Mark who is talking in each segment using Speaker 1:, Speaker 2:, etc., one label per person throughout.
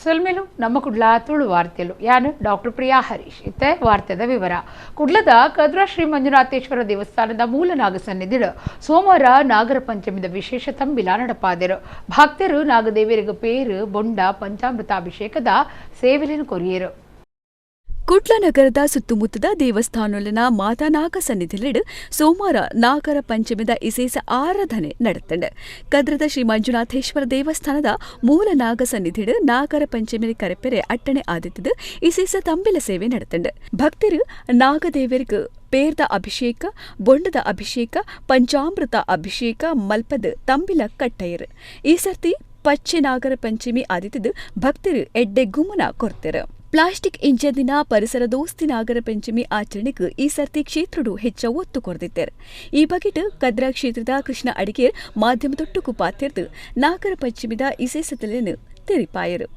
Speaker 1: ಸೊಲ್ಮೆಲು ನಮ್ಮ ಕುಡ್ಲ ತುಳು ವಾರ್ತೆಲು ಯಾನು ಡಾಕ್ಟರ್ ಪ್ರಿಯಾ ಹರೀಶ್ ಇತ್ತೆ ವಾರ್ತೆದ ವಿವರ. ಕುಡ್ಲದ ಕದ್ರಾ ಶ್ರೀ ಮಂಜುನಾಥೇಶ್ವರ ದೇವಸ್ಥಾನದ ಮೂಲನಾಗ ಸನ್ನಿಧಿಡು ಸೋಮವಾರ ನಾಗರ ಪಂಚಮಿದ ವಿಶೇಷ ತಂಬಿಲ ನಡಪಾದರು. ಭಕ್ತರು ನಾಗದೇವರಿಗೆ ಪೇರು ಬೊಂಡ ಪಂಚಾಮೃತಾಭಿಷೇಕದ ಸೇವೆಯನ್ನು ಕೊರಿಯರು.
Speaker 2: ಕುಡ್ಲನಗರದ ಸುತ್ತಮುತ್ತದ ದೇವಸ್ಥಾನೊಲಿನ ಮಾತಾನಾಗ ಸನ್ನಿಧಿಲಿಡು ಸೋಮವಾರ ನಾಗರ ಪಂಚಮಿದ ಇಸೇಸ ಆರಾಧನೆ ನಡೆತಂಡು. ಕದ್ರದ ಶ್ರೀ ಮಂಜುನಾಥೇಶ್ವರ ದೇವಸ್ಥಾನದ ಮೂಲ ನಾಗ ಸನ್ನಿಧಿಡು ನಾಗರ ಪಂಚಮಿ ಕರೆಪೆರೆ ಅಟ್ಟಣೆ ಆದಿತ್ತದು ಇಸೇಸ ತಂಬಿಲ ಸೇವೆ ನಡೆತಂಡು. ಭಕ್ತರು ನಾಗದೇವರಿಗೂ ಪೇರ್ದ ಅಭಿಷೇಕ ಬೊಂಡದ ಅಭಿಷೇಕ ಪಂಚಾಮೃತ ಅಭಿಷೇಕ ಮಲ್ಪದ ತಂಬಿಲ ಕಟ್ಟೆಯರು. ಈ ಸರ್ತಿ ಪಚ್ಚೆ ನಾಗರ ಪಂಚಮಿ ಆದಿತ್ತದು ಭಕ್ತರು ಎಡ್ಡೆ ಗುಮ್ಮನ ಕೊರ್ತೆರು. ಪ್ಲಾಸ್ಟಿಕ್ ಇಂಜದಿನ ಪರಿಸರ ದೋಸ್ತಿ ನಾಗರ ಪಂಚಮಿ ಆಚರಣೆಗೆ ಈ ಸರ್ತಿ ಕ್ಷೇತ್ರಡು ಹೆಚ್ಚು ಒತ್ತು ಕೊರೆದಿದ್ದಾರೆ. ಈ ಬಗೆಟ್ ಕದ್ರಾ ಕ್ಷೇತ್ರದ ಕೃಷ್ಣ ಅಡಿಗೇರ್ ಮಾಧ್ಯಮದೊಟ್ಟುಕು ಪಾತಿರ್ದು ನಾಗರ ಪಂಚಮಿದ ಇಸೇಸತಲೆಯನ್ನು ತೆರಿಪಾಯರು.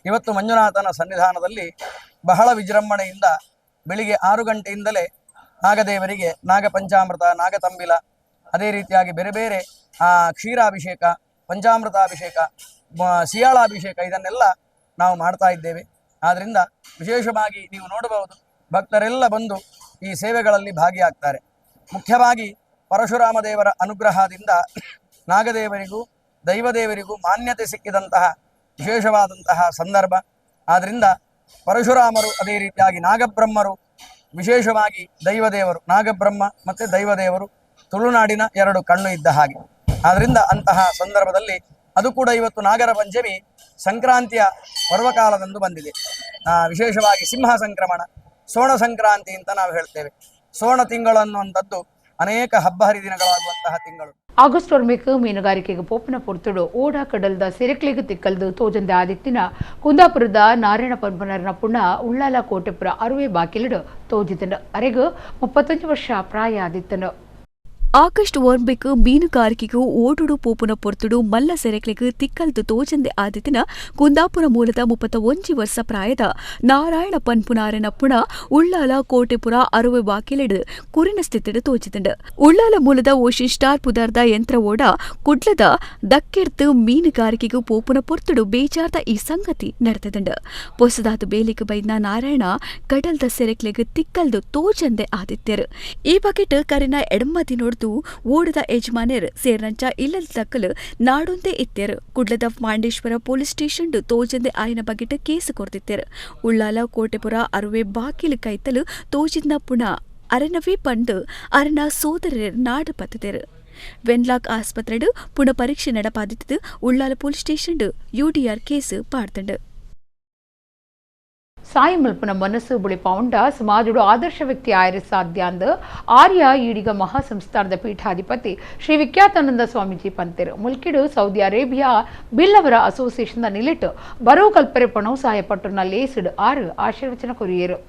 Speaker 3: ಇವತ್ತು ಮಂಜುನಾಥನ ಸನ್ನಿಧಾನದಲ್ಲಿ ಬಹಳ ವಿಜೃಂಭಣೆಯಿಂದ ಬೆಳಿಗ್ಗೆ 6 ಗಂಟೆಯಿಂದಲೇ ನಾಗದೇವರಿಗೆ ನಾಗಪಂಚಾಮೃತ ನಾಗತಂಬಿಲ ಅದೇ ರೀತಿಯಾಗಿ ಬೇರೆ ಬೇರೆ ಕ್ಷೀರಾಭಿಷೇಕ ಪಂಚಾಮೃತಾಭಿಷೇಕ ಸಿಯಾಳಾಭಿಷೇಕ ಇದನ್ನೆಲ್ಲ ನಾವು ಮಾಡ್ತಾ ಇದ್ದೇವೆ. ಆದ್ದರಿಂದ ವಿಶೇಷವಾಗಿ ನೀವು ನೋಡಬಹುದು ಭಕ್ತರೆಲ್ಲ ಬಂದು ಈ ಸೇವೆಗಳಲ್ಲಿ ಭಾಗಿಯಾಗ್ತಾರೆ. ಮುಖ್ಯವಾಗಿ ಪರಶುರಾಮ ದೇವರ ಅನುಗ್ರಹದಿಂದ ನಾಗದೇವರಿಗೂ ದೈವದೇವರಿಗೂ ಮಾನ್ಯತೆ ಸಿಕ್ಕಿದಂತಹ ವಿಶೇಷವಾದಂತಹ ಸಂದರ್ಭ. ಆದ್ದರಿಂದ ಪರಶುರಾಮರು ಅದೇ ರೀತಿಯಾಗಿ ನಾಗಬ್ರಹ್ಮರು ವಿಶೇಷವಾಗಿ ದೈವದೇವರು ನಾಗಬ್ರಹ್ಮ ಮತ್ತು ದೈವದೇವರು ತುಳುನಾಡಿನ 2 ಕಣ್ಣು ಇದ್ದ ಹಾಗೆ. ಆದ್ದರಿಂದ ಅಂತಹ ಸಂದರ್ಭದಲ್ಲಿ ಅದು ಕೂಡ ಇವತ್ತು ನಾಗರ ಪಂಚಮಿ ಸಂಕ್ರಾಂತಿಯ ಪರ್ವಕಾಲದಂದು ಬಂದಿದೆ. ವಿಶೇಷವಾಗಿ ಸಿಂಹ ಸಂಕ್ರಮಣ ಸೋಣ ಸಂಕ್ರಾಂತಿ ಅಂತ ನಾವು ಹೇಳ್ತೇವೆ. ಸೋಣ ತಿಂಗಳು ಅನ್ನುವಂಥದ್ದು ಅನೇಕ ಹಬ್ಬ ಹರಿದಿನಗಳಾಗುವಂತಹ ತಿಂಗಳು.
Speaker 1: ಆಗಸ್ಟ್ ಒರ್ಮೆಕ್ ಮೀನುಗಾರಿಕೆಗೆ ಪೋಪನ ಪೊರ್ತುಡು ಓಡ ಕಡಲ್ದ ಸೆರೆಕ್ಲೆಗೆ ತಿಕ್ಕಲ್ದು ತೋಜಂದೆ ಆದಿತ್ತಿನ ಕುಂದಾಪುರದ ನಾರಾಯಣ ಪಂಪನರ್ನ ಪುಣ ಉಳ್ಳಾಲ ಕೋಟೆಪುರ ಅರುವೆ ಬಾಕಿಲಿಡು ತೋಜಿತನು. ಅರೆಗೂ 35 ವರ್ಷ ಪ್ರಾಯ ಆದಿತ್ತನು.
Speaker 2: ಆಗಸ್ಟ್ ಒರ್ಮೆಕ್ ಮೀನುಗಾರಿಕೆಗೂ ಓಡುಡು ಪೋಪುನ ಪೊರ್ತುಡು ಮಲ್ಲ ಸೆರೆಕ್ಲೆಗೆ ತಿಕ್ಕಲ್ದು ತೋಜಂದೆ ಆದಿತ್ತಿನ ಕುಂದಾಪುರ ಮೂಲದ 31 ವರ್ಷ ಪ್ರಾಯದ ನಾರಾಯಣ ಪನ್ಪುನಾರನ ಪುಣ ಉಳ್ಳಾಲ ಕೋಟೆಪುರ ಅರುವೆ ಬಾಕಿಲಿಡು ಕುರಿನ ಸ್ಥಿತಿಡು ತೋಜಿತಂಡು. ಉಳ್ಳಾಲ ಮೂಲದ ಓಷನ್ ಸ್ಟಾರ್ ಪುದಾರ್ದ ಯಂತ್ರ ಓಡ ಕುಡ್ಲದ ದಕ್ಕೆಡ್ತು ಮೀನುಗಾರಿಕೆಗೂ ಪೋಪುನ ಪೊರ್ತುಡು ಬೇಜಾರ್ದ ಈ ಸಂಗತಿ ನಡೆತದಂಡು. ಪೊಸದಾದು ಬೇಲಿಗೆ ಬೈದ್ನ ನಾರಾಯಣ ಕಡಲ್ದ ಸೆರೆಕ್ಲೆಗೆ ತಿಕ್ಕಲ್ದು ತೋಜಂದೆ ಆದಿತ್ಯರು. ಈ ಬಗೆಟ್ ಕರಿನ ಎಡಮ್ಮದಿ ನೋಡ್ದು ಓಡದ ಯಜಮಾನ್ಯರು ಸೇರ್ನಂಚ ಇಲ್ಲದ ತಕ್ಕಲು ನಾಡೊಂದೇ ಇತ್ತೇರು. ಕುಡ್ಲದ ಮಾಂಡೇಶ್ವರ ಪೊಲೀಸ್ ಸ್ಟೇಷನ್ ತೋಜಂದೆ ಆಯ್ನ ಬಗೆಟ್ ಕೇಸು ಕೊರ್ದಿತ್ತೇರು. ಉಳ್ಳಾಲ ಕೋಟೆಪುರ ಅರುವೆ ಬಾಕಿಲು ಕೈತಲು ತೋಜಿದ್ನ ಪುಣ ಅರೆನವೇ ಪಂಡು ಅರನ ಸೋದರರು ನಾಡು ಪತ್ತದೇರು. ವೆನ್ಲಾಕ್ ಆಸ್ಪತ್ರೆಡು ಪುಣ ಪರೀಕ್ಷೆ ನಡಪಾದಿತ್ತು. Ullal police station UDR case ಪಾಡ್ತಂಡು.
Speaker 1: ಸಾಯಿ ಮಲ್ಪನ ಮನಸ್ಸು ಬುಳಿಪಾವುಂಡ ಸಮಾಜಡು ಆದರ್ಶ ವ್ಯಕ್ತಿ ಆಯರು ಸಾಧ್ಯ ಅಂದು ಆರ್ಯ ಈಡಿಗ ಮಹಾಸಂಸ್ಥಾನದ ಪೀಠಾಧಿಪತಿ ಶ್ರೀ ವಿಖ್ಯಾತಾನಂದ ಸ್ವಾಮೀಜಿ ಪಂತೆರು. ಮುಲ್ಕಿಡು ಸೌದಿ ಅರೇಬಿಯಾ ಬಿಲ್ಲವರ ಅಸೋಸಿಯೇಷನ್ ನಿಲಿಟ್ಟು ಬರವು ಕಲ್ಪರೆ ಪಣವು ಸಹಾಯಪಟ್ಟುನ ಲೇಸಿಡು 6 ಆಶೀರ್ವಚನ ಕೊರಿಯರು.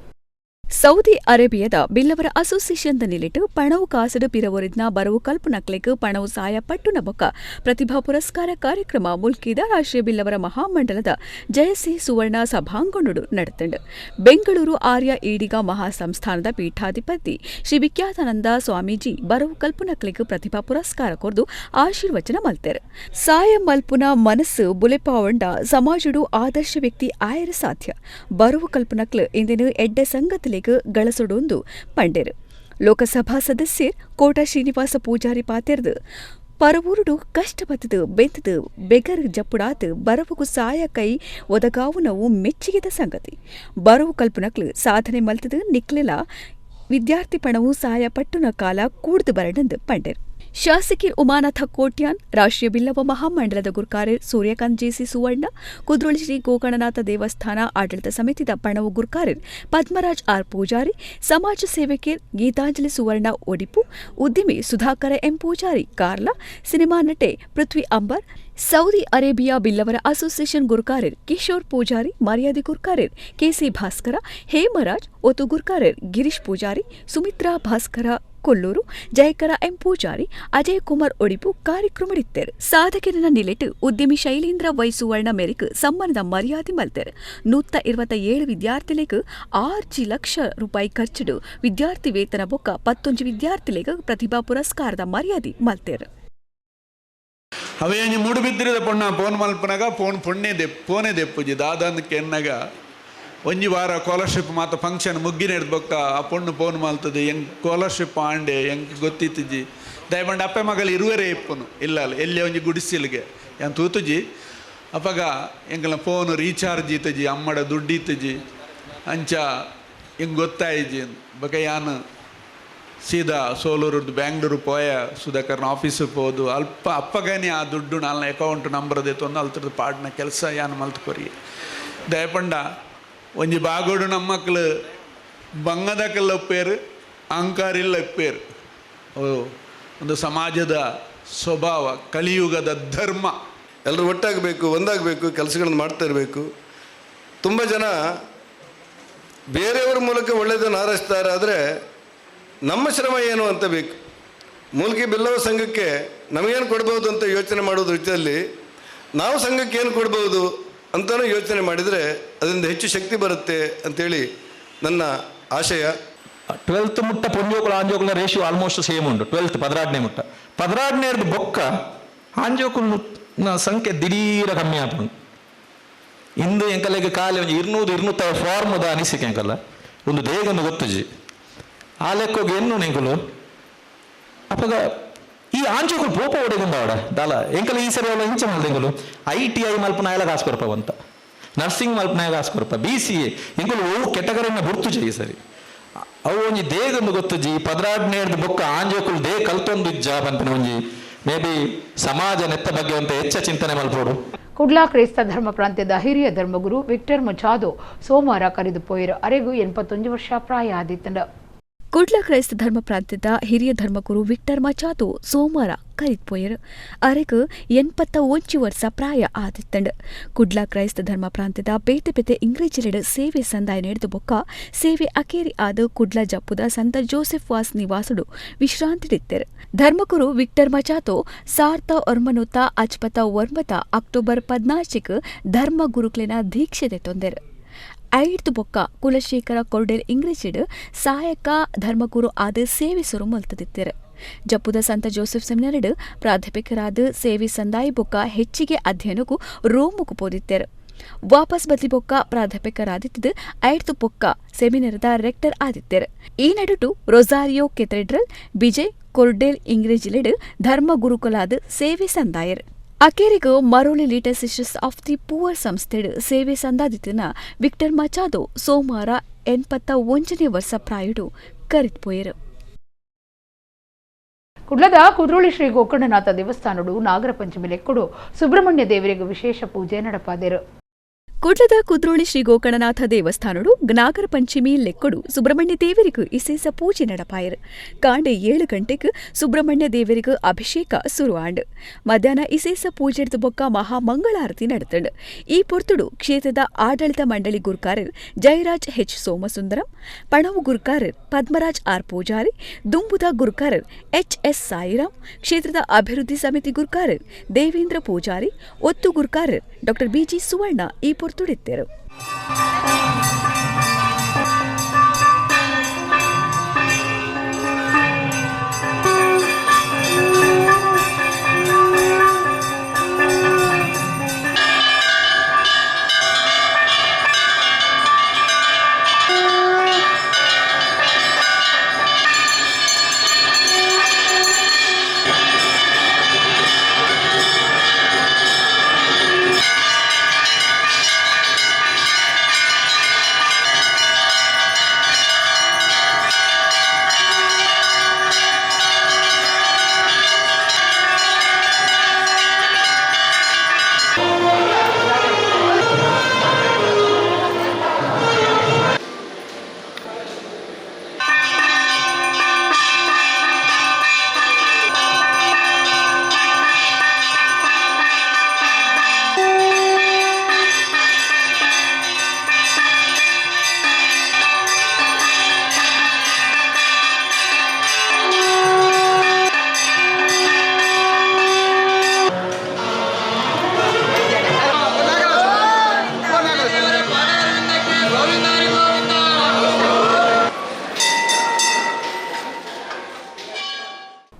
Speaker 2: ಸೌದಿ ಅರೇಬಿಯಾದ ಬಿಲ್ಲವರ ಅಸೋಸಿಯೇಷನ್ ನಿಲಿಟ್ಟು ಪಣವು ಕಾಸಡು ಪಿರವರಿದ್ನ ಬರವು ಕಲ್ಪನಕ್ಲೆಗ್ ಪಣವು ಸಾಯ ಪಟ್ಟುನ ಬೊಕ್ಕ ಪ್ರತಿಭಾ ಪುರಸ್ಕಾರ ಕಾರ್ಯಕ್ರಮ ಮುಲ್ಕಿದ ರಾಷ್ಟ್ರೀಯ ಬಿಲ್ಲವರ ಮಹಾಮಂಡಲದ ಜಯಸಿ ಸುವರ್ಣ ಸಭಾಂಗಣಡು ನಡೆತಂಡು. ಬೆಂಗಳೂರು ಆರ್ಯ ಈಡಿಗ ಮಹಾಸಂಸ್ಥಾನದ ಪೀಠಾಧಿಪತಿ ಶ್ರೀ ವಿಖ್ಯಾತಾನಂದ ಸ್ವಾಮೀಜಿ ಬರವು ಕಲ್ಪನಕ್ಲೆಗ್ ಪ್ರತಿಭಾ ಪುರಸ್ಕಾರ ಕೊರ್ದು ಆಶೀರ್ವಚನ ಮಲ್ತೆರು. ಸಾಯ ಮಲ್ಪುನ ಮನಸ್ಸು ಬುಲೆಪಾವಂಡ ಸಮಾಜಡು ಆದರ್ಶ ವ್ಯಕ್ತಿ ಆಯರ ಸಾಧ್ಯ ಬರವು ಕಲ್ಪನಕ್ಲು ಇಂದಿನ ಎಡ್ಡೆ ಸಂಗತಿಲೆ ಗಳಸೊಡೊಂದು ಪಂಡೆರು. ಲೋಕಸಭಾ ಸದಸ್ಯರ್ ಕೋಟಾ ಶ್ರೀನಿವಾಸ ಪೂಜಾರಿ ಪಾತೆರ್ದು ಪರವೂರುಡು ಕಷ್ಟಪತ್ತದು ಬೆಂತದು ಬೆಗರ್ ಜಪ್ಪುಡಾತು ಬರವುಗೂ ಸಾಯ ಕೈ ಒದಗಾವುನವು ಮೆಚ್ಚಿಗೆದ ಸಂಗತಿ. ಬರವು ಕಲ್ಪನಕ್ಲು ಸಾಧನೆ ಮಲ್ತದು ನಿಕ್ಲೆಲ ವಿದ್ಯಾರ್ಥಿ ಪಣವು ಸಹಾಯ ಪಟ್ಟುನ ಕಾಲ ಕೂಡ್ದು ಬರಡಂದು ಪಂಡೆರು. ಶಾಸಕಿ ಉಮಾನಾಥ ಕೋಟ್ಯಾನ್, ರಾಷ್ಟ್ರೀಯ ಬಿಲ್ಲವ ಮಹಾಮಂಡಲದ ಗುರ್ಕಾರೆ ಸೂರ್ಯಕಾಂತ್ ಜೆಸಿ ಸುವರ್ಣ, ಕುದ್ರೋಳಿ ಶ್ರೀ ಗೋಕರ್ಣನಾಥ ದೇವಸ್ಥಾನ ಆಡಳಿತ ಸಮಿತಿದ ಪಣವು ಗುರ್ಕಾರೆ ಪದ್ಮರಾಜ್ ಆರ್ ಪೂಜಾರಿ, ಸಮಾಜ ಸೇವಕಿ ಗೀತಾಂಜಲಿ ಸುವರ್ಣ ಒಡಿಪು, ಉದ್ಯಮಿ ಸುಧಾಕರ ಎಂ ಪೂಜಾರಿ ಕಾರ್ಲಾ, ಸಿನಿಮಾ ನಟೆ ಪೃಥ್ವಿ ಅಂಬರ್, ಸೌದಿ ಅರೇಬಿಯಾ ಬಿಲ್ಲವರ ಅಸೋಸಿಯೇಷನ್ ಗುರ್ಕಾರೆರ್ ಕಿಶೋರ್ ಪೂಜಾರಿ, ಮರ್ಯಾದೆ ಗುರ್ಕಾರೆರ್ ಕೆಸಿ ಭಾಸ್ಕರ, ಹೇಮರಾಜ್ ಒತ್ತು ಗುರ್ಕಾರೆರ್ ಗಿರೀಶ್ ಪೂಜಾರಿ, ಸುಮಿತ್ರಾ ಭಾಸ್ಕರ ಕೊಲ್ಲೂರು, ಜಯಕರ ಎಂ ಪೂಜಾರಿ, ಅಜಯ್ ಕುಮಾರ್ ಒಡಿಪು ಕಾರ್ಯಕ್ರಮಡಿತ್ತೇರು. ಸಾಧಕರನ್ನ ನಿಲೆಟ್ಟು ಉದ್ಯಮಿ ಶೈಲೇಂದ್ರ ವೈ ಸುವರ್ಣ ಮೇರೆಗೆ ಸಮ್ಮಾನದ ಮರ್ಯಾದೆ ಮಲ್ತೇರು. 127 ವಿದ್ಯಾರ್ಥಿಗಳಿಗೆ 6 ಲಕ್ಷ ರೂಪಾಯಿ ಖರ್ಚಿಡು ವಿದ್ಯಾರ್ಥಿ ವೇತನ ಬೊಕ್ಕ 11 ವಿದ್ಯಾರ್ಥಿಗಳಿಗೆ ಪ್ರತಿಭಾ ಪುರಸ್ಕಾರದ ಮರ್ಯಾದೆ ಮಲ್ತೇರು.
Speaker 4: ಅವೇನು ಮುಡುಬಿದ್ದಿರದ ಪೊಣ್ಣ ಫೋನ್ ಮಲ್ಪನಾಗ ಫೋನೇ ದೆಪ್ಪುಜಿ ದಾದಂದಕ್ಕೆ ಎನ್ನಾಗ ಒಂಜಿ ವಾರ ಸ್ಕಾಲರ್ಶಿಪ್ ಮಾತ ಫಂಕ್ಷನ್ ಮುಗ್ಗಿನ ಬೊಕ್ಕ ಆ ಪೊಣ್ಣು ಫೋನ್ ಮಲ್ತದೆ ಹೆಂಗೆ ಸ್ಕಾಲರ್ಶಿಪ್ ಆಂಡೆ ಹೆಂಗೆ ಗೊತ್ತಿತ್ತಜಿ ದಯಪಂಡು ಅಪ್ಪೆ ಮಗಳು ಇರುವರೇ ಇಪ್ಪನು ಇಲ್ಲ ಎಲ್ಲೇ ಒಂಜಿ ಗುಡಿಸಿಲ್ಗೆ ಏನು ತೂತುಜಿ ಅಪ್ಪಗ ಎಂಕಲ ಫೋನು ರೀಚಾರ್ಜ್ ಇತ್ತಜಿ ಅಮ್ಮಡ ದುಡ್ಡು ಇತ್ತಜಿ ಅಂಚ ಹೆಂಗೆ ಗೊತ್ತಾಯಿಜಿ ಬಕ ಯಾನು ಸೀದಾ ಸೋಲೂರದ್ದು ಬ್ಯಾಂಗ್ಳೂರು ಪೋಯ ಸುಧಾಕರ್ನ ಆಫೀಸಿಗೆ ಹೋದು ಅಪ್ಪಗನೇ ಆ ದುಡ್ಡು ನನ್ನ ಅಕೌಂಟ್ ನಂಬರ್ ದೆತ್ತೊಂದು ಅಲ್ತರದ ಪಾಡ್ನ ಕೆಲಸ ಯಾನು ಮಲ್ತ್ಕೊರಿ ದಯಪಂಡ ಒಂಜಿ ಬಾಗೋಡು ನಮ್ಮ ಮಕ್ಕಳು ಬಂಗದಕ್ಕೆಲ್ಲ ಒಪ್ಪೇರು ಅಹಂಕಾರಿಲ್ಲ ಒಪ್ಪೇರು ಒಂದು ಸಮಾಜದ ಸ್ವಭಾವ ಕಲಿಯುಗದ ಧರ್ಮ
Speaker 5: ಎಲ್ಲರೂ ಒಟ್ಟಾಗಬೇಕು, ಒಂದಾಗಬೇಕು, ಕೆಲಸಗಳನ್ನು ಮಾಡ್ತಾ ಇರಬೇಕು. ತುಂಬ ಜನ ಬೇರೆಯವರ ಮೂಲಕ ಒಳ್ಳೆಯದನ್ನು ಹಾರೈಸ್ತಾರೆ, ಆದರೆ ನಮ್ಮ ಶ್ರಮ ಏನು ಅಂತ ಬೇಕು. ಮೂಲಕಿ ಬಿಲ್ಲವ ಸಂಘಕ್ಕೆ ನಮಗೇನು ಕೊಡ್ಬೋದು ಅಂತ ಯೋಚನೆ ಮಾಡೋದ್ರ ರೀತಿಯಲ್ಲಿ ನಾವು ಸಂಘಕ್ಕೆ ಏನು ಕೊಡ್ಬೋದು ಅಂತಲೂ ಯೋಚನೆ ಮಾಡಿದರೆ ಅದರಿಂದ ಹೆಚ್ಚು ಶಕ್ತಿ ಬರುತ್ತೆ ಅಂಥೇಳಿ ನನ್ನ ಆಶಯ.
Speaker 6: 12th ಮುಟ್ಟ ಪೊಂಜೋಕುಲ ಆಂಜೋಕುಲ ರೇಷಿಯೋ ಆಲ್ಮೋಸ್ಟ್ ಸೇಮ್ ಉಂಟು. 12th 16ನೇ ಮುಟ್ಟ 16ನೇದು ಬೊಕ್ಕ ಆಂಜೋಕುಲ್ನ ಸಂಖ್ಯೆ ದಿಢೀರ ಕಮ್ಮಿ ಆತು. ಇಂದು ಎಂಕಲೆಗೆ ಖಾಲಿ ಒಂದು 200-250 ಫಾರ್ಮದ ಅನಿಸಿಕೆ ಎಂಕಲ್ಲ ಒಂದು ದೇಗನ್ನು ಗೊತ್ತುಜಿ ಆ ಲೆಕ್ಕೋಗಿ ಎನ್ನು ನೆಂಕಲು ಅಪ್ಪಗ ಈ ಆಂಚೋಕುಲು ಪೋಪ ಹೊಡೆಗುಂಡಾವಡ ದಾಲ ಎಂಕಲ ಈ ಸರಿ ಅವಳ ಇಂಚ ಮಲ್ದೆಂಗಲು ITI ಮಲ್ಪನ ಎಲ್ಲ ಕಾಸು ಕೊರಪವಂತ, ನರ್ಸಿಂಗ್ ಮಲ್ಪನ ಕಾಸು ಕೊರಪ, BCA ಎಂಕಲು ಅವು ಕೆಟಗರಿನ ಗುರ್ತು ಜಿ ಸರಿ ಅವು ಒಂಜಿ ದೇಗಂದು ಗೊತ್ತುಜಿ 16ನೇದು ಬೊಕ್ಕ ಆಂಜೋಕುಲು ದೇ ಕಲ್ತೊಂದು ಜಾಬ್ ಅಂತ ಒಂಜಿ ಮೇ ಬಿ ಸಮಾಜ ನೆತ್ತ ಬಗ್ಗೆ ಅಂತ ಹೆಚ್ಚ ಚಿಂತನೆ ಮಲ್ಪೋಡು.
Speaker 1: ಕುಡ್ಲಾ ಕ್ರೈಸ್ತ ಧರ್ಮ ಪ್ರಾಂತ್ಯದ ಹಿರಿಯ ಧರ್ಮಗುರು ವಿಕ್ಟರ್ ಮಚಾದೋ ಸೋಮವಾರ ಕರೆದು ಪೋಯಿರು. ಅರೆಗೂ 81 ವರ್ಷ ಪ್ರಾಯ ಆದಿತ್ತಂಡ.
Speaker 2: ಕುಡ್ಲ ಕ್ರೈಸ್ತ ಧರ್ಮ ಪ್ರಾಂತ್ಯದ ಹಿರಿಯ ಧರ್ಮಗುರು ವಿಕ್ಟರ್ ಮಚಾದೋ ಸೋಮವಾರ ಕರಿತ್ಪೋಯರು. ಅರೆಗೂ 81 ವರ್ಷ ಪ್ರಾಯ ಆದಿತ್ತಂಡ. ಕುಡ್ಲ ಕ್ರೈಸ್ತ ಧರ್ಮ ಪ್ರಾಂತ್ಯದ ಬೇತೆ ಬೇತೆ ಇಂಗ್ರೇಜಿಲೆಡ್ ಸೇವೆ ಸಂದಾಯ ನಡೆದು ಬೊಕ್ಕ ಸೇವೆ ಅಕೇರಿ ಆದ ಕುಡ್ಲ ಜಪ್ಪುದ ಸಂತ ಜೋಸೆಫ್ ವಾಸ್ ನಿವಾಸುಡು ವಿಶ್ರಾಂತಿಡಿತ್ತೆರು. ಧರ್ಮಗುರು ವಿಕ್ಟರ್ ಮಚಾದೋ 1949 ಅಕ್ಟೋಬರ್ 14 ಧರ್ಮ ಗುರುಕ್ಲೆನ ದೀಕ್ಷೆ ತೊಂದರು. 5 ಬೊಕ್ಕ ಕುಲಶೇಖರ ಕೊರ್ಡೆಲ್ ಇಂಗ್ರೇಜಿಡ್ ಸಹಾಯಕ ಧರ್ಮಗುರು ಆದ ಸೇವೆ ಸುರು ಮಲ್ತದಿತ್ತೆರು. ಜಪ್ಪುದ ಸಂತ ಜೋಸೆಫ್ ಸೆಮಿನರಿಡ್ ಪ್ರಾಧ್ಯಾಪಕರಾದ ಸೇವೆ ಸಂದಾಯಿ ಬೊಕ್ಕ ಹೆಚ್ಚಿಗೆ ಅಧ್ಯಯನಕ್ಕೂ ರೋಮುಕು ಪೋದಿತ್ತೆರು. ವಾಪಸ್ ಬದಲಿ ಬೊಕ್ಕ ಪ್ರಾಧ್ಯಾಪಕರಾದಿತ್ತಿದ್ದು 5 ಬೊಕ್ಕ ಸೆಮಿನರ್ದ ರೆಕ್ಟರ್ ಆದಿತ್ತೆರು. ಈ ನಡುಟು ರೊಸಾರಿಯೋ ಕೆಥೆಡ್ರಲ್ ಬಿಜಯ್ ಕೊರ್ಡೆಲ್ ಇಂಗ್ರೇಜಿಲೆಡ್ ಧರ್ಮ ಗುರುಕುಲಾದ ಸೇವೆ ಸಂದಾಯರ್. ಅಕೇರಿಗೂ Maroli little sisters of the poor ಸಂಸ್ಥೆಡ್ ಸೇವೆ ಸಂದಾದಿತ್ತಿನ ವಿಕ್ಟರ್ ಮಚಾದೋ ಸೋಮವಾರ 81ನೇ ವರ್ಷ ಪ್ರಾಯುಡು ಕರಿತ್ಪೋಯರು.
Speaker 1: ಕುಡ್ಲದ ಕುದ್ರೋಳಿ ಶ್ರೀ ಗೋಕರ್ಣನಾಥ ದೇವಸ್ಥಾನಡು ನಾಗರ ಪಂಚಮಿ ಲೆಕ್ಕಡು ಸುಬ್ರಹ್ಮಣ್ಯ ದೇವರಿಗೆ ವಿಶೇಷ ಪೂಜೆ ನಡಪಾದರು.
Speaker 2: ಕುಡ್ಲದ ಕುದ್ರೋಳಿ ಶ್ರೀ ಗೋಕರ್ಣನಾಥ ದೇವಸ್ಥಾನಡು ನಾಗರ ಪಂಚಮಿ ಲೆಕ್ಕಡು ಸುಬ್ರಹ್ಮಣ್ಯ ದೇವರಿಗೂ ಇಸೇಸ ಪೂಜೆ ನಡಪಾಯರು. ಕಾಂಡೆ 7 ಗಂಟೆಗೆ ಸುಬ್ರಹ್ಮಣ್ಯ ದೇವರಿಗೂ ಅಭಿಷೇಕ ಸುರುವಾಂಡ್. ಮಧ್ಯಾಹ್ನ ಇಸೇಸ ಪೂಜೆಡ್ದು ಬೊಕ್ಕ ಮಹಾಮಂಗಳಾರತಿ ನಡೆತಂಡ್. ಈ ಪೊರ್ತುಡು ಕ್ಷೇತ್ರದ ಆಡಳಿತ ಮಂಡಳಿ ಗುರ್ಕಾರರ್ ಜಯರಾಜ್ H ಸೋಮಸುಂದರಂ, ಪಣವು ಗುರ್ಕಾರರ್ ಪದ್ಮರಾಜ್ ಆರ್ ಪೂಜಾರಿ, ದುಂಬುದ ಗುರ್ಕಾರರ್ HS ಸಾಯಿರಾಮ್, ಕ್ಷೇತ್ರದ ಅಭಿವೃದ್ಧಿ ಸಮಿತಿ ಗುರ್ಕಾರರ್ ದೇವೇಂದ್ರ ಪೂಜಾರಿ, ಒತ್ತು ಗುರ್ಕಾರರ್ ಡಾ BG ಸುವರ್ಣ ಈ ತುಡಿತ್ತೆರು.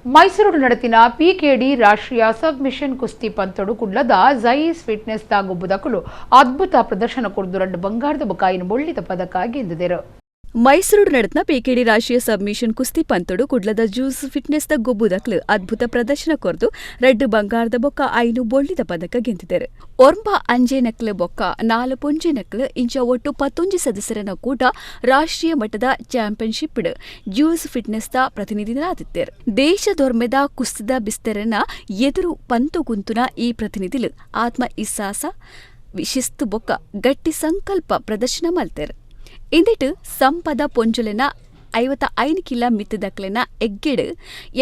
Speaker 1: ಮೈಸೂರು ನಡತಿನ ಪಿಕೆಡಿ ರಾಷ್ಟ್ರೀಯ ಸಬ್ಮಿಷನ್ ಕುಸ್ತಿ ಪಂತಡು ಕುಡ್ಲದ ಜೈಸ್ ಫಿಟ್ನೆಸ್ ದ ಗೊಬ್ಬುದಕಲು ಅದ್ಭುತ ಪ್ರದರ್ಶನ ಕೊರ್ದು 2 ಬಂಗಾರದ ಬಕಾಯಿನ ಬೊಳ್ಳಿದ ಪದಕ ಗೆದ್ದಿದರು.
Speaker 2: ಮೈಸೂರು ನಡೆದ ಪಿಕೆಡಿ ರಾಷ್ಟ್ರೀಯ ಸಬ್ಮಿಷನ್ ಕುಸ್ತಿ ಪಂತಡು ಕುಡ್ಲದ ಜ್ಯೂಸ್ ಫಿಟ್ನೆಸ್ ದ ಗೊಬ್ಬುದಕ್ಲು ಅದ್ಭುತ ಪ್ರದರ್ಶನ ಕೊರ್ದು 2 ಬಂಗಾರದ ಬೊಕ್ಕ 5 ಬೊಳ್ಳಿದ ಪದಕ ಗೆದ್ದಿದ್ದಾರೆ. ಒರ್ಂಬ ಅಂಜೆ ನಕ್ಲು ಬೊಕ್ಕ 4 ಪೊಂಜೆ ನಕ್ಲು ಇಂಚ ಒಟ್ಟು 11 ಸದಸ್ಯರನ್ನ ಕೂಟ ರಾಷ್ಟ್ರೀಯ ಮಟ್ಟದ ಚಾಂಪಿಯನ್ಶಿಪ್ ಜ್ಯೂಸ್ ಫಿಟ್ನೆಸ್ ದ ಪ್ರತಿನಿಧಿಗಳಾದಿದ್ದಾರೆ. ದೇಶದೊರ್ಮೆದ ಕುಸ್ತಿದ ಬಿಸ್ತರನ್ನ ಎದುರು ಪಂತು ಕುಂತುನ ಈ ಪ್ರತಿನಿಧಿಲು ಆತ್ಮ ಇಸ್ಸಾಸ ಶಿಸ್ತು ಬೊಕ್ಕ ಗಟ್ಟಿ ಸಂಕಲ್ಪ ಪ್ರದರ್ಶನ ಮಲ್ತೇರು. ಇಂದಿಟ್ಟು ಸಂಪದ ಪೊಂಜುಲೆನ 55 ಕಿಲ ಮಿತ್ತದಕ್ಲೆನ ಎಗ್ಗೆಡು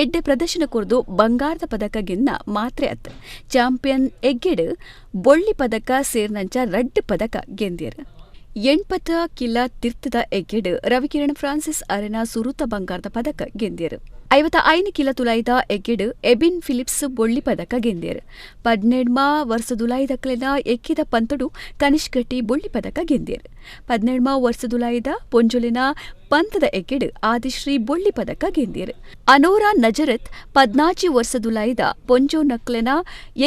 Speaker 2: ಎಡ್ಡೆ ಪ್ರದರ್ಶನ ಕೊರ್ದು ಬಂಗಾರದ ಪದಕ ಗೆನ್ನ ಮಾತ್ರೆ ಅತ್ ಚಾಂಪಿಯನ್ ಎಗ್ಗೆಡು ಬೊಳ್ಳಿ ಪದಕ ಸೇರ್ನಂಚ 2 ಪದಕ ಗೆಂದಿಯರು. 80 ಕಿಲ ತೀರ್ಥದ ಎಗ್ಗೆಡು ರವಿಕಿರಣ್ ಫ್ರಾನ್ಸಿಸ್ ಅರೆನಾ ಸುರುತ ಬಂಗಾರದ ಪದಕ ಗೆಂದಿಯರು. 55 ಕಿಲ ತುಲಾಯ್ದ ಎಗ್ಗೆಡು ಎಬಿನ್ ಫಿಲಿಪ್ಸ್ ಬೊಳ್ಳಿ ಪದಕ ಗೆಂದಿಯರು. 17 ವರ್ಷದುಲಾಯ್ದಕ್ಲೆನ ಎಕ್ಕಿದ ಪಂತಡು ಕನಿಷ್ಕ್ ಗಟ್ಟಿ ಬೊಳ್ಳಿ ಪದಕ ಗೆಂದಿಯರು. 17 ವರ್ಷದುಲಾಯ್ದ ಪೊಂಜುಲಿನ ಪಂತದ ಎಗ್ಗೆಡು ಆದಿಶ್ರೀ ಬೊಳ್ಳಿ ಪದಕ ಗೆಂದಿಯರು. ಅನೋರಾ ನಜರತ್ 14 ವರ್ಷದುಲಾಯ್ದ ಪೊಂಜೋ ನಕ್ಲೆನ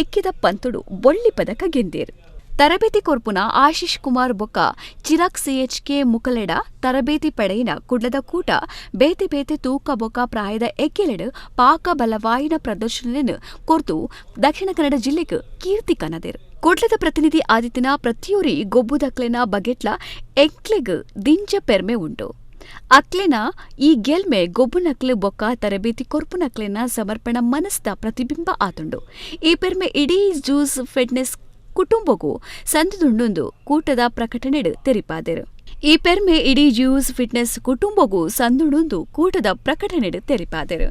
Speaker 2: ಎಕ್ಕಿದ ಪಂತಡು ಬೊಳ್ಳಿ ಪದಕ ಗೆಂದಿಯರು. ತರಬೇತಿ ಕೊರ್ಪುನ ಆಶೀಶ್ ಕುಮಾರ್ ಬೊಕ್ಕ ಚಿರಾಗ್ ಸಿಎಚ್ಕೆ ಮುಕಲೆಡ ತರಬೇತಿ ಪಡೆಯಿನ ಕುಡ್ಲದ ಕೂಟ ಬೇತೆ ಬೇತೆ ತೂಕ ಬೊಕ್ಕ ಪ್ರಾಯದ ಎಗ್ಗೆಲೆಡು ಪಾಕ ಬಲವಾಯಿನ ಪ್ರದರ್ಶನ ಕೊರ್ತು ದಕ್ಷಿಣ ಕನ್ನಡ ಜಿಲ್ಲೆಗೆ ಕೀರ್ತಿ ಕನದೇರು. ಕುಡ್ಲದ ಪ್ರತಿನಿಧಿ ಆದಿತ್ಯನ ಪ್ರತಿಯೊರಿ ಗೊಬ್ಬುದಕ್ಲೆನ ಬಗೆಟ್ಲ ಎಂಕ್ಲೆಗ್ ದಿಂಜ ಪೆರ್ಮೆ ಉಂಟು. ಅಕ್ಲೆನ ಈ ಗೆಲ್ಮೆ ಗೊಬ್ಬುನಕ್ಲೆ ಬೊಕ್ಕ ತರಬೇತಿ ಕೊರ್ಪುನಕ್ಲೆನ ಸಮರ್ಪಣ ಮನಸ್ದ ಪ್ರತಿಬಿಂಬ ಆತುಂಡು. ಈ ಪೆರ್ಮೆ ಇಡೀ ಜ್ಯೂಸ್ ಫಿಟ್ನೆಸ್ ಕುಟುಂಬಗೂ ಸಂದುದುಂಡೊಂದು ಕೂಟದ ಪ್ರಕಟಣೆಡು ತೆರಿಪಾದೆರು. ಈ ಪೆರ್ಮೆ ಇಡೀ ಜ್ಯೂಸ್ ಫಿಟ್ನೆಸ್ ಕುಟುಂಬಗೂ ಸಂದುಡೊಂದು ಕೂಟದ ಪ್ರಕಟಣೆಡು ತೆರಿಪಾದೆರು.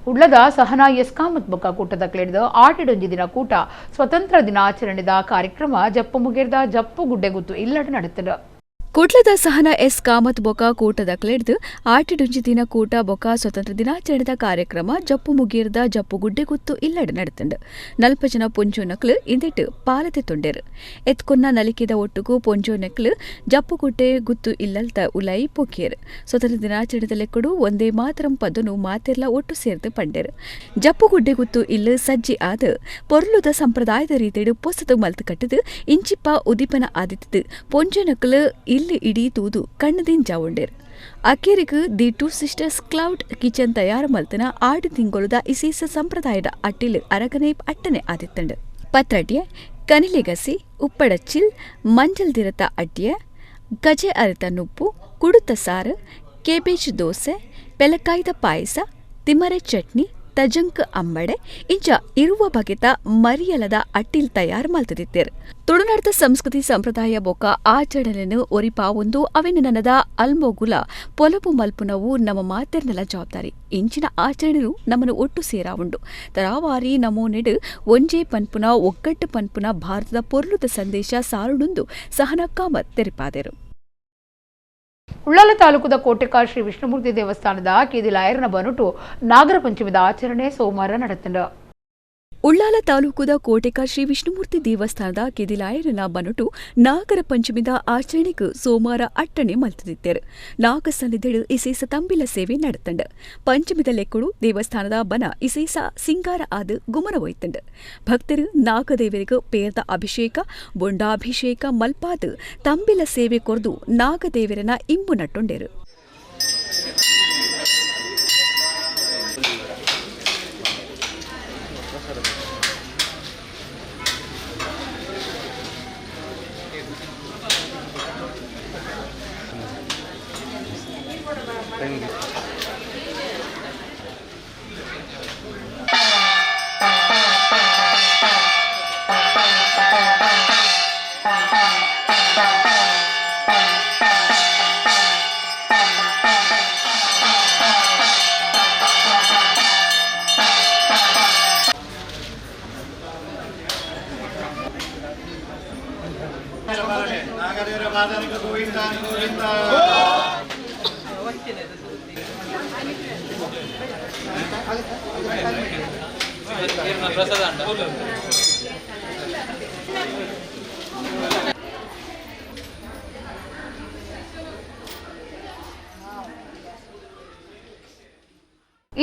Speaker 1: ಉಡ್ಲದ ಸಹನಾ ಎಸ್ ಕಾಮತ್ ಬೊಕ್ಕ ಕೂಟದ ಕ್ಲೆಡ್ದು ಆಟಿಡೊಂಜಿ ದಿನ ಕೂಟ ಸ್ವತಂತ್ರ ದಿನಾಚರಣೆದ ಕಾರ್ಯಕ್ರಮ ಜಪ್ಪು ಮುಗಿರ್ದ ಜಪ್ಪು ಗುಡ್ಡೆಗುತ್ತು ಇಲ್ಲಡ ನಡೆತದ.
Speaker 2: ಕುಡ್ಲದ ಸಹನಾ ಎಸ್ ಕಾಮತ್ ಬೊಕ ಕೂಟದ ಕ್ಲೆಡ್ದು ಆಟಿಡುಂಜಿ ದಿನ ಕೂಟ ಬೊಕ ಸ್ವತಂತ್ರ ದಿನಾಚರಣೆದ ಕಾರ್ಯಕ್ರಮ ಜಪ್ಪು ಮುಗಿರ್ದ ಜಪ್ಪು ಗುಡ್ಡೆಗುತ್ತು ಇಲ್ಲಡ ನಡೆತಂಡು. 40 ಜನ ಪೊಂಜೋ ನಕ್ಲು ಇಂದಿಟ್ಟು ಪಾಲತೆ ತೊಂಡೆರು. ಎತ್ಕೊನ್ನ ನಲಿಕೆದ ಒಟ್ಟುಗೂ ಪೊಂಜೋ ನಕ್ಲು ಜಪ್ಪು ಗುಡ್ಡೆ ಗುತ್ತು ಇಲ್ಲಲ್ತ ಉಲಾಯಿ ಪೊಕ್ಕಿಯರು. ಸ್ವತಂತ್ರ ದಿನಾಚರಣೆದ ಲೆಕ್ಕಡು ಒಂದೇ ಮಾತರಂ ಪದನು ಮಾತೆರ್ಲ ಒಟ್ಟು ಸೇರ್ದು ಪಂಡೆರು. ಜಪ್ಪು ಗುಡ್ಡೆ ಗುತ್ತು ಇಲ್ಲು ಸಜ್ಜಿ ಆದ ಪೊರ್ಲುದ ಸಂಪ್ರದಾಯದ ರೀತಿಡು ಪೊಸದು ಮಲ್ತು ಕಟ್ಟದು ಇಂಚಿಪ್ಪ ಉದಿಪನ ಆದಿತ್ತದು ಪೊಂಜೋ ನಕ್ಲು ಇಲ್ಲಿ ಇಡೀ ತೂದು ಕಣ್ಣದಿನ್ ಜಾವುಂಡೇರು. ಅಕ್ಕೇರಿಗೂ ದಿ 2 ಸಿಸ್ಟರ್ಸ್ ಕ್ಲೌಡ್ ಕಿಚನ್ ತಯಾರು ಮಲ್ತನ 6 ತಿಂಗೊಳುದ ಇಸೀಸ ಸಂಪ್ರದಾಯದ ಅಟ್ಟಿಲು ಅರಗನೆ ಅಟ್ಟನೆ ಆದಿತ್ತಂಡು. ಪತ್ರಡ್ಯ ಕನಿಲೆಗಸಿ ಉಪ್ಪಡಚ್ಚಿಲ್ ಮಂಜಲ್ ದಿರತ ಅಡ್ಯ ಗಜೆ ಅರಿತ ನುಪ್ಪು ಕುಡುತ್ತ ಸಾರು ಕೇಬೇಜ್ ದೋಸೆ ಪೆಲಕಾಯ್ದ ಪಾಯಸ ತಿಮರೆ ಚಟ್ನಿ ತಜಂಕ್ ಅಂಬಡೆ ಇಂಚ ಇರುವ ಬಗೆತ ಮರಿಯಲದ ಅಟ್ಟಿಲ್ ತಯಾರು ಮಲ್ತದಿತ್ತೇರು. ತುಳುನಾಡದ ಸಂಸ್ಕೃತಿ ಸಂಪ್ರದಾಯ ಬೊಕ್ಕ ಆಚರಣೆಯನ್ನು ಒರಿಪಾವೊಂದು ಅವೆನು ನನದ ಅಲ್ಮೋಗುಲ ಪೊಲಪು ಮಲ್ಪುನವು ನಮ್ಮ ಮಾತೆರ್ನೆಲ ಜವಾಬ್ದಾರಿ. ಇಂಚಿನ ಆಚರಣೆನು ನಮ್ಮನ್ನು ಒಟ್ಟು ಸೇರಾವುಂಡು. ತರಾವಾರಿ ನಮೋ ನೆಡು ಒಂಜೇ ಪನ್ಪುನ ಒಗ್ಗಟ್ಟು ಪನ್ಪುನ ಭಾರತದ ಪೊರ್ಲುದ ಸಂದೇಶ ಸಾರುಣುಂದು ಸಹನಾ ಕಾಮತ್ ತೆರಿಪಾದೆರು.
Speaker 1: ಉಳ್ಳಾಲ ತಾಲೂಕದ ಕೋಟೆಕಾರ್ ಶ್ರೀ ವಿಷ್ಣುಮೂರ್ತಿ ದೇವಸ್ಥಾನದ ಕೇದಿಲಾಯರನ ಬನುಟು ನಾಗರ ಪಂಚಮಿದ ಆಚರಣೆ ಸೋಮವಾರ ನಡೆತಂಡ.
Speaker 2: ಉಳ್ಳಾಲ ತಾಲೂಕುದ ಕೋಟೆಕಾರ್ ಶ್ರೀ ವಿಷ್ಣುಮೂರ್ತಿ ದೇವಸ್ಥಾನದ ಕೆದಿಲಾಯರನ ಬನುಟು ನಾಗರ ಪಂಚಮಿದ ಆಚರಣೆಗೂ ಸೋಮವಾರ ಅಟ್ಟಣೆ ಮಲ್ತದಿತ್ತೇರು. ನಾಗ ಸನ್ನಿಧಿಡು ಇಸೇಸ ತಂಬಿಲ ಸೇವೆ ನಡೆತಂಡ. ಪಂಚಮಿದ ಲೆಕ್ಕಡು ದೇವಸ್ಥಾನದ ಬನ ಇಸೇಸ ಸಿಂಗಾರ ಆದ ಗುಮರ ಒಯ್ತಂಡ. ಭಕ್ತರು ನಾಗದೇವರಿಗೂ ಪೇರ್ದ ಅಭಿಷೇಕ ಬೊಂಡಾಭಿಷೇಕ ಮಲ್ಪಾದ ತಂಬಿಲ ಸೇವೆ ಕೊರ್ದು ನಾಗದೇವರನ ಇಂಬು ನಟ್ಟೊಂಡೇರು.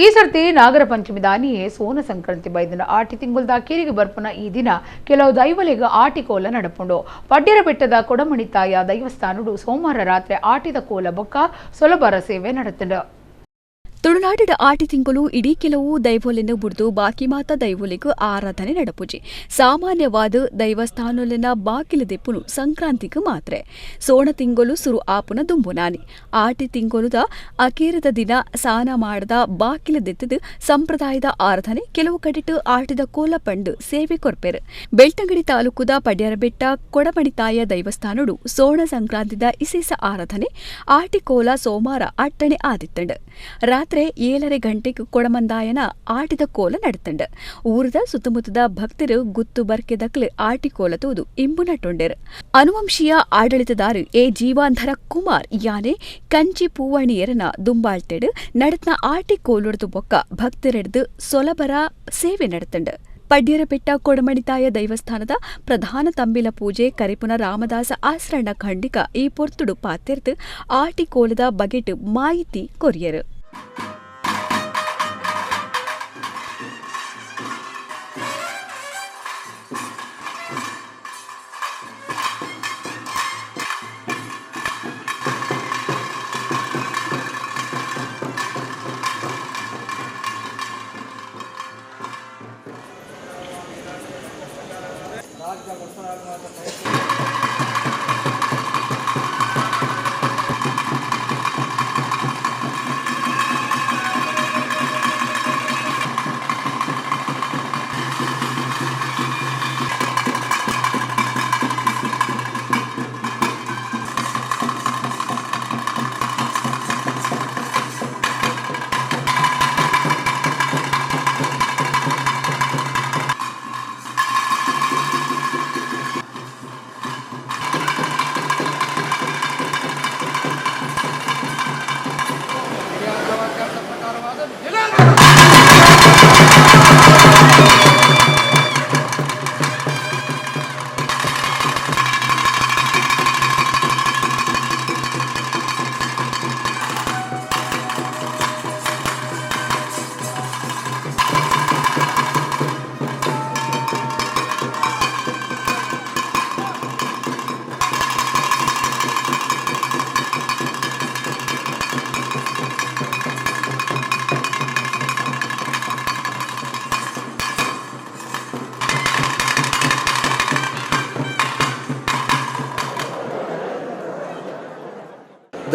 Speaker 1: ಈ ಸರ್ತಿ ನಾಗರ ಪಂಚಮಿ ದಾನಿಯೇ ಸೋನ ಸಂಕ್ರಾಂತಿ ಬೈದಿನ ಆಟಿ ತಿಂಗುಲ್ದ ಕೇರಿಗೆ ಬರ್ಪುನ ಈ ದಿನ ಕೆಲವು ದೈವಲಿಗ ಆಟಿ ಕೋಲ ನಡಪುಂಡು ಪಡ್ಯರ ಬೆಟ್ಟದ ಕೊಡಮಣಿ ತಾಯ ದೈವಸ್ಥಾನಡು ಸೋಮವಾರ ರಾತ್ರಿ ಆಟಿದ ಕೋಲ ಬೊಕ್ಕ ಸೊಲಬರ ಸೇವೆ ನಡೆತಂಡು.
Speaker 2: ತುಳುನಾಡಿನ ಆಟಿ ತಿಂಗಳು ಇಡೀ ಕೆಲವು ದೈವೋಲಿನ ಬುಡ್ದು ಬಾಕಿ ಮಾತ ದೈವೋಲಿಗೂ ಆರಾಧನೆ ನಡಪುಜಿ. ಸಾಮಾನ್ಯವಾದ ದೈವಸ್ಥಾನಲಿನ ಬಾಕಿಲ ದೆಪ್ಪುನು ಸಂಕ್ರಾಂತಿಗೂ ಮಾತ್ರೆ. ಸೋಣ ತಿಂಗಳು ಸುರು ಆಪುನ ದುಂಬುನಾನಿ. ಆಟಿ ತಿಂಗೊಲುದ ಅಕೇರದ ದಿನ ಸ್ನಾನ ಮಾಡದ ಬಾಕಿಲ ದೆತ್ತದು ಸಂಪ್ರದಾಯದ ಆರಾಧನೆ ಕೆಲವು ಕಡಿಟು ಆಟಿದ ಕೋಲ ಪಂಡು ಸೇವೆ ಕೊರ್ಪೆರು. ಬೆಳ್ತಂಗಡಿ ತಾಲೂಕುದ ಪಡ್ಯರಬೆಟ್ಟ ಕೊಡಮಣಿತಾಯ ದೈವಸ್ಥಾನಡು ಸೋಣ ಸಂಕ್ರಾಂತಿದ ಇಸೇಸ ಆರಾಧನೆ ಆಟಿ ಕೋಲ ಸೋಮವಾರ ಅಟ್ಟಣೆ ಆದಿತ್ತಂಡು. ರಾತ್ರಿ 7:30 ಗಂಟೆಗೆ ಕೊಡಮಂದಾಯನ ಆಟಿದ ಕೋಲ ನಡೆತಂಡು. ಊರದ ಸುತ್ತಮುತ್ತದ ಭಕ್ತರು ಗುತ್ತು ಬರ್ಕೆದಕ್ಲು ಆಟಿ ಕೋಲ ತೂದು ಇಂಬು ನಟೊಂಡೆರು. ಅನುವಂಶೀಯ ಆಡಳಿತದಾರು ಎ ಜೀವಾಂಧರ ಕುಮಾರ್ ಯಾನೆ ಕಂಚಿ ಪೂವಣಿಯರನ ದುಂಬಾಳ್ತೆಡು ನಡತ್ನ ಆಟಿ ಕೋಲೊಡ್ದು ಬೊಕ್ಕ ಭಕ್ತರೆಡ್ದು ಸೊಲಬರ ಸೇವೆ ನಡೆತಂಡು. ಪಡ್ಯರಬೆಟ್ಟ ಕೊಡಮಣಿತಾಯ ದೈವಸ್ಥಾನದ ಪ್ರಧಾನ ತಂಬಿಲ ಪೂಜೆ ಕರಿಪುನ ರಾಮದಾಸ ಆಸ್ರಣ್ಣ ಖಂಡಿಕ ಈ ಪೊರ್ತುಡು ಪಾತೆರ್ದು ಆಟಿ ಕೋಲದ ಬಗೆಟ್ ಮಾಹಿತಿ ಕೊರಿಯರು.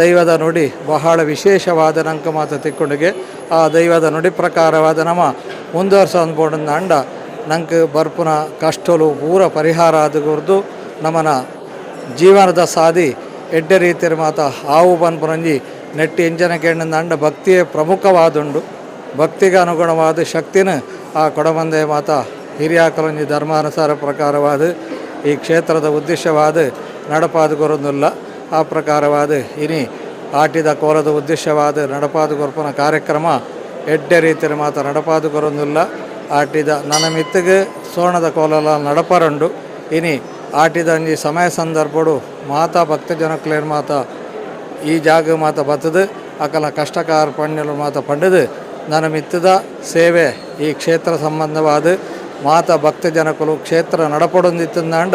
Speaker 7: ದೈವದ ನುಡಿ ಬಹಳ ವಿಶೇಷವಾದ ನಂಕ ಮಾತು ತಿಕ್ಕೊಂಡಿಗೆ ಆ ದೈವದ ನುಡಿ ಪ್ರಕಾರವಾದ ನಮ್ಮ ಮುಂದುವರ್ಸ ಅಂದ್ಬೋಡ ಅಂಡ ನಂಗೆ ಬರ್ಪುನ ಕಷ್ಟಲು ಪೂರ ಪರಿಹಾರ ಆದಗುರ್ದು ನಮ್ಮನ ಜೀವನದ ಸಾದಿ ಎಡ್ಡೆ ರೀತಿಯ ಮಾತ ಹಾವು ಬಂದ್ಪುರಂಜಿ ನೆಟ್ಟಿ ಎಂಜನ ಕೇಳಿದ ಅಂಡ ಭಕ್ತಿಯೇ ಪ್ರಮುಖವಾದುಂಡು. ಭಕ್ತಿಗೆ ಅನುಗುಣವಾದ ಶಕ್ತಿನ ಆ ಕೊಡಮಂದೆ ಮಾತ ಹಿರಿಯಾಕಲೊಂಜಿ ಧರ್ಮಾನುಸಾರ ಪ್ರಕಾರವಾದ ಈ ಕ್ಷೇತ್ರದ ಉದ್ದೇಶವಾದ ನಡಪಾದುಗೊರೊಂದಿಲ್ಲ. ಆ ಪ್ರಕಾರವಾದ ಇನಿ ಆಟಿದ ಕೋಲದ ಉದ್ದೇಶವಾದ ನಡಪಾದುಗೊರ್ಪನ ಕಾರ್ಯಕ್ರಮ ಎಡ್ಡೆ ರೀತಿಯ ಮಾತ ನಡಪಾದುಗೊರೊಂದಿಲ್ಲ. ಆಟಿದ ನನ್ನ ಮಿತ್ತಿಗೆ ಸೋಣದ ಕೋಲಲ ನಡಪರಂಡು ಇನಿ ಆಟಿದ ಅಂಜಿ ಸಮಯ ಸಂದರ್ಭಡು ಮಾತಾ ಭಕ್ತ ಜನಕ್ಲೇನು ಮಾತ ಈ ಜಾಗ ಮಾತ ಬತ್ತದು ಅಕಲ ಕಷ್ಟಕಾರ ಪಣ್ಯಲು ಮಾತ ಪಂಡದು ನನ್ನ ಮಿತ್ತದ ಸೇವೆ ಈ ಕ್ಷೇತ್ರ ಸಂಬಂಧವಾದ ಮಾತ ಭಕ್ತ ಜನಕಲು ಕ್ಷೇತ್ರ ನಡಪಡೊಂದಿತ್ತಂದಾಂಡ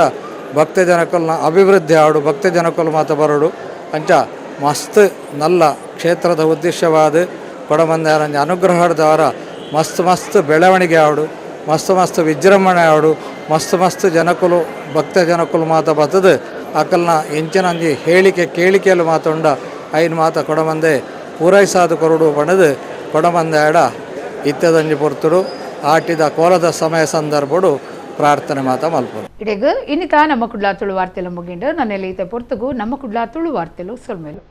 Speaker 7: ಭಕ್ತ ಜನಕಲ್ನ ಅಭಿವೃದ್ಧಿ ಆಡು ಭಕ್ತ ಜನಕಲು ಮಾತ ಬರೋಡು ಅಂಚ ಮಸ್ತ್ ನಲ್ಲ ಕ್ಷೇತ್ರದ ಉದ್ದೇಶವಾದ ಕೊಡಮಂದಾಯರಂಜ ಅನುಗ್ರಹದವರ ಮಸ್ತ್ ಬೆಳವಣಿಗೆ ಆಡು ಮಸ್ತ್ ವಿಜೃಂಭಣೆ ಆಡು ಮಸ್ತ್ ಜನಕಲು ಭಕ್ತ ಜನಕಲು ಮಾತ ಬತ್ತದು ಅಕಲ್ನ ಎಂಚಿನಂಜಿ ಹೇಳಿಕೆ ಕೇಳಿಕೆಯಲ್ಲಿ ಮಾತೊಂಡ ಐನ್ ಮಾತ ಕೊಡಮಂದೆ ಪೂರೈಸಾದು ಕೊರಡು ಪಣದು ಕೊಡಮಂದಾಯಡ ಇತ್ಯದಂಜಿ ಪೊರ್ತುಡು ಆಟಿದ ಕೋಲದ ಸಮಯ ಸಂದರ್ಭಡು ಪ್ರಾರ್ಥನೆ ಮಾತ ಮಲ್ಪರು.
Speaker 1: ಇಡೆಗು ಇನ್ನಿತ ನಮ್ಮ ಕುಡ್ಲಾ ತುಳು ವಾರ್ತೆಲು ಮುಗಿಂಡು ನನ್ನೆಲ್ಲಿ ಈತ ಪೊರ್ತುಗು ನಮ್ಮ ಕುಡ್ಲಾ ತುಳು ವಾರ್ತೆಲು ಸೊಲ್ಮೇಲು.